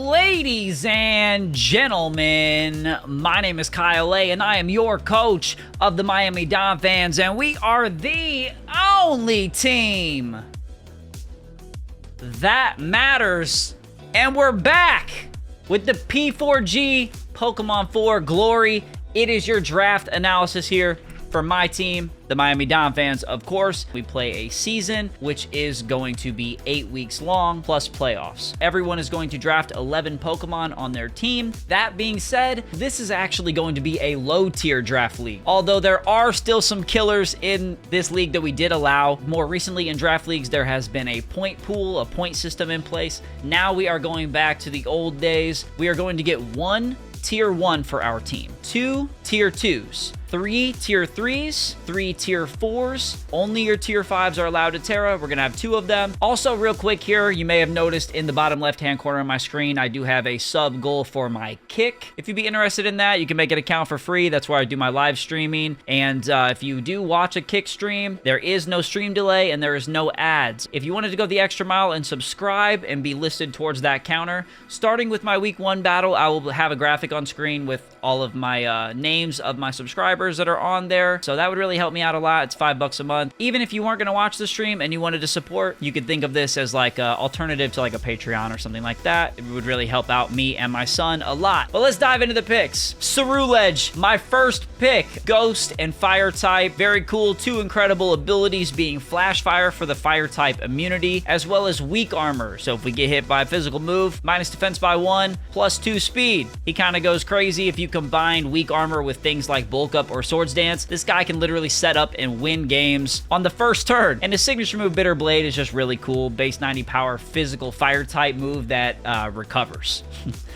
Ladies and gentlemen, my name is KyleAye, and I am your coach of the Miami Donphans, and we are the only team that matters. And we're back with the P4G Pokemon 4 Glory. It is your draft analysis here for my team, the Miami Donphans. Of course, we play a season, which is going to be 8 weeks long, plus playoffs. Everyone is going to draft 11 Pokemon on their team. That being said, this is actually going to be a low-tier draft league. Although there are still some killers in this league that we did allow. More recently in draft leagues, there has been a point pool, a point system in place. Now we are going back to the old days. We are going to get one Tier 1 for our team, 2 Tier 2s, 3 Tier 3s, 3 Tier 4s. Only your Tier 5s are allowed to Tera. We're going to have 2 of them. Also, real quick here, you may have noticed in the bottom left-hand corner of my screen, I do have a sub goal for my kick. If you'd be interested in that, you can make an account for free. That's where I do my live streaming. And if you do watch a kick stream, there is no stream delay and there is no ads. If you wanted to go the extra mile and subscribe and be listed towards that counter, starting with my week 1 battle, I will have a graphic on screen with all of my names of my subscribers that are on there. So that would really help me out a lot. It's $5 a month. Even if you weren't going to watch the stream and you wanted to support, you could think of this as like an alternative to like a Patreon or something like that. It would really help out me and my son a lot. But let's dive into the picks. Cerulege, my first pick. Ghost and Fire type. Very cool. 2 incredible abilities being Flash Fire for the Fire type immunity, as well as Weak Armor. So if we get hit by a physical move, minus defense by 1, plus 2 speed. He kind of goes crazy if you combine Weak Armor with things like Bulk Up or Swords Dance. This guy can literally set up and win games on the first turn. And his signature move, Bitter Blade, is just really cool. Base 90 power physical fire type move that recovers.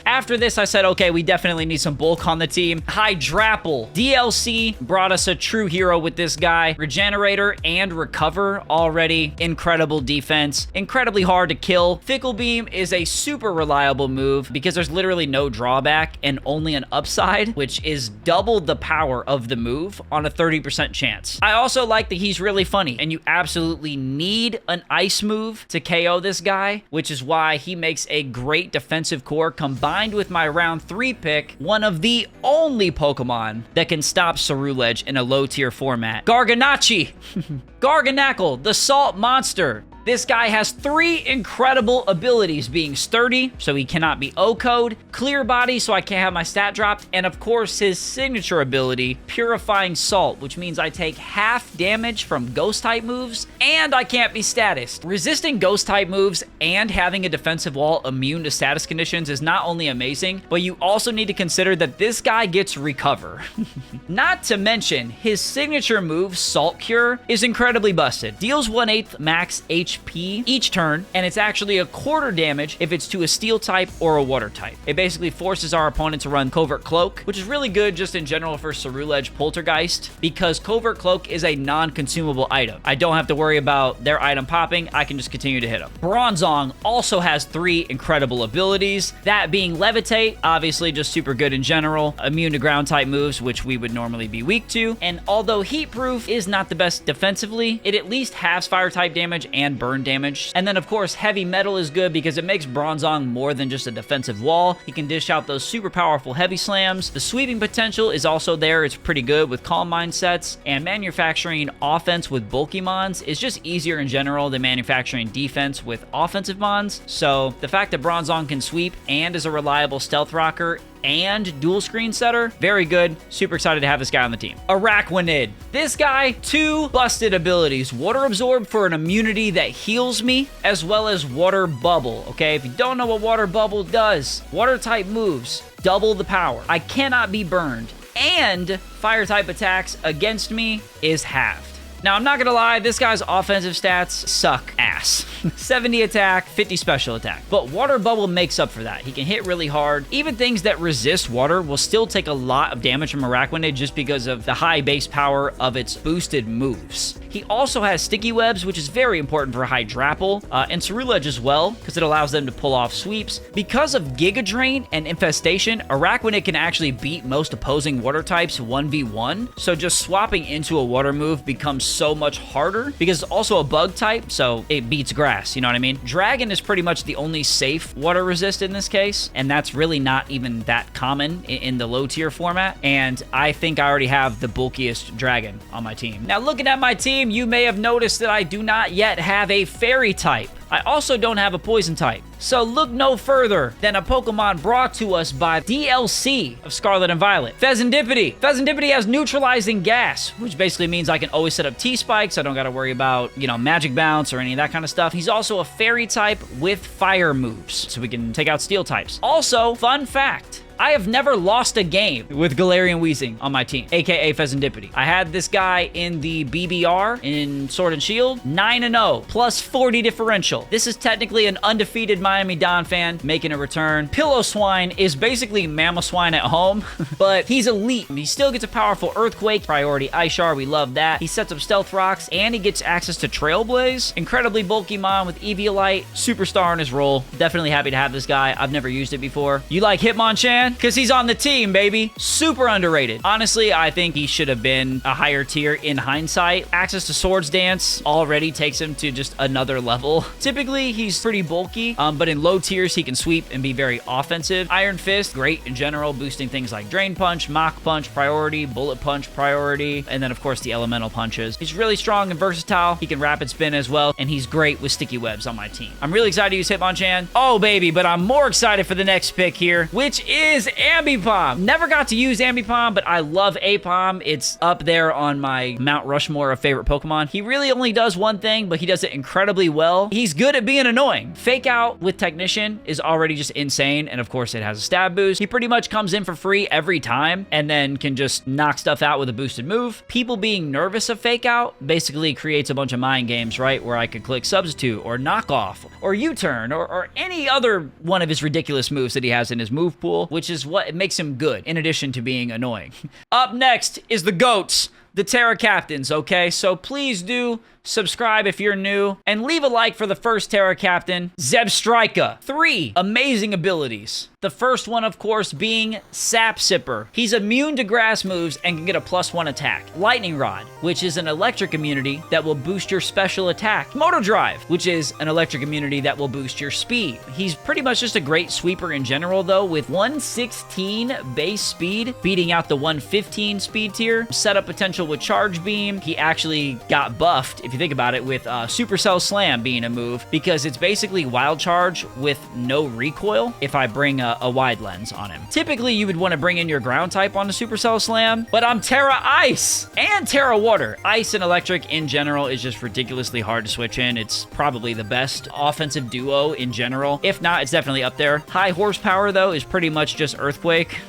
After this, I said, okay, we definitely need some bulk on the team. Hydrapple. DLC brought us a true hero with this guy. Regenerator and Recover, already incredible defense. Incredibly hard to kill. Fickle Beam is a super reliable move because there's literally no drawback and only an upside, which is double the power of the move on a 30% chance. I also like that he's really funny, and you absolutely need an ice move to KO this guy, which is why he makes a great defensive core combined with my round 3 pick, one of the only Pokemon that can stop Cerulege in a low tier format. Garganachi. Garganackle, the salt monster. This guy has 3 incredible abilities, being Sturdy, so he cannot be O-Code, Clear Body, so I can't have my stat dropped, and of course his signature ability, Purifying Salt, which means I take half damage from Ghost-type moves, and I can't be statused. Resisting Ghost-type moves and having a defensive wall immune to status conditions is not only amazing, but you also need to consider that this guy gets Recover. Not to mention, his signature move, Salt Cure, is incredibly busted. Deals 1/8 max HP each turn, and it's actually a quarter damage if it's to a steel type or a water type. It basically forces our opponent to run Covert Cloak, which is really good just in general for Cerulege Poltergeist, because Covert Cloak is a non-consumable item. I don't have to worry about their item popping. I can just continue to hit them. Bronzong also has 3 incredible abilities, that being Levitate, obviously just super good in general, immune to ground type moves, which we would normally be weak to, and although Heat Proof is not the best defensively, it at least halves fire type damage and burn damage. And then of course Heavy Metal is good because it makes Bronzong more than just a defensive wall. He can dish out those super powerful heavy slams. The sweeping potential is also there. It's pretty good with Calm Mind sets, and manufacturing offense with bulky mons is just easier in general than manufacturing defense with offensive mons. So the fact that Bronzong can sweep and is a reliable stealth rocker and dual screen setter, very good. Super excited to have this guy on the team. Araquanid. This guy, 2 busted abilities. Water Absorb for an immunity that heals me, as well as Water Bubble. Okay, if you don't know what Water Bubble does, water type moves double the power. I cannot be burned, and fire type attacks against me is halved. Now, I'm not gonna lie, this guy's offensive stats suck ass. 70 attack, 50 special attack. But Water Bubble makes up for that. He can hit really hard. Even things that resist water will still take a lot of damage from Araquanid just because of the high base power of its boosted moves. He also has Sticky Webs, which is very important for Hydrapple, and Cerulege as well, because it allows them to pull off sweeps. Because of Giga Drain and Infestation, Araquanid can actually beat most opposing water types 1v1, so just swapping into a water move becomes so much harder because it's also a bug type, so it beats grass, you know what I mean? Dragon is pretty much the only safe water resist in this case, and that's really not even that common in the low tier format, and I think I already have the bulkiest dragon on my team. Now, looking at my team, you may have noticed that I do not yet have a fairy type. I also don't have a poison type. So look no further than a Pokemon brought to us by DLC of Scarlet and Violet. Fezandipity. Fezandipity has neutralizing gas, which basically means I can always set up T-Spikes. I don't got to worry about, you know, Magic Bounce or any of that kind of stuff. He's also a fairy type with fire moves, so we can take out steel types. Also, fun fact, I have never lost a game with Galarian Weezing on my team, aka Fezandipity. I had this guy in the BBR in Sword and Shield, 9-0, plus 40 differential. This is technically an undefeated Miami Donphan making a return. Pillow-Swine is basically Mamoswine at home, but he's elite. He still gets a powerful Earthquake, priority Ice Shard, we love that. He sets up Stealth Rocks, and he gets access to Trailblaze. Incredibly bulky Mon with Eviolite, superstar in his role. Definitely happy to have this guy. I've never used it before. You like Hitmonchan? Because he's on the team, baby. Super underrated. Honestly, I think he should have been a higher tier in hindsight. Access to Swords Dance already takes him to just another level. Typically, he's pretty bulky, but in low tiers, he can sweep and be very offensive. Iron Fist, great in general, boosting things like Drain Punch, Mach Punch, priority, Bullet Punch, priority, and then, of course, the Elemental Punches. He's really strong and versatile. He can Rapid Spin as well, and he's great with Sticky Webs on my team. I'm really excited to use Hitmonchan. Oh, baby, but I'm more excited for the next pick here, which is Ambipom. Never got to use Ambipom, but I love Apom. It's up there on my Mount Rushmore of favorite Pokemon. He really only does one thing, but he does it incredibly well. He's good at being annoying. Fake Out with Technician is already just insane, and of course it has a stab boost. He pretty much comes in for free every time, and then can just knock stuff out with a boosted move. People being nervous of Fake Out basically creates a bunch of mind games, right? Where I could click Substitute, or Knock Off, or U-Turn, or any other one of his ridiculous moves that he has in his move pool, which is what it makes him good, in addition to being annoying. Up next is the GOATs, the Tera Captains, okay? So please do subscribe if you're new, and leave a like for the first Tera Captain, Zebstrika. 3 amazing abilities. The first one, of course, being Sap Sipper. He's immune to grass moves and can get a +1 attack. Lightning Rod, which is an electric immunity that will boost your special attack. Moto Drive, which is an electric immunity that will boost your speed. He's pretty much just a great sweeper in general, though, with 116 base speed, beating out the 115 speed tier. Setup potential with Charge Beam. He actually got buffed, if you think about it, with Supercell Slam being a move, because it's basically Wild Charge with no recoil if I bring a wide lens on him. Typically, you would want to bring in your ground type on the Supercell Slam, but I'm Tera Ice and Tera Water. Ice and Electric in general is just ridiculously hard to switch in. It's probably the best offensive duo in general. If not, it's definitely up there. High horsepower, though, is pretty much just Earthquake.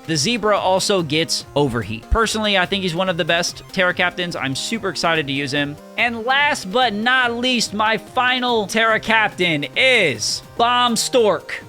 The Zebra also gets Overheat. Personally, I think he's one of the best Tera Captains. I'm super excited to use him. And last but not least, my final Tera Captain is Bomb Stork.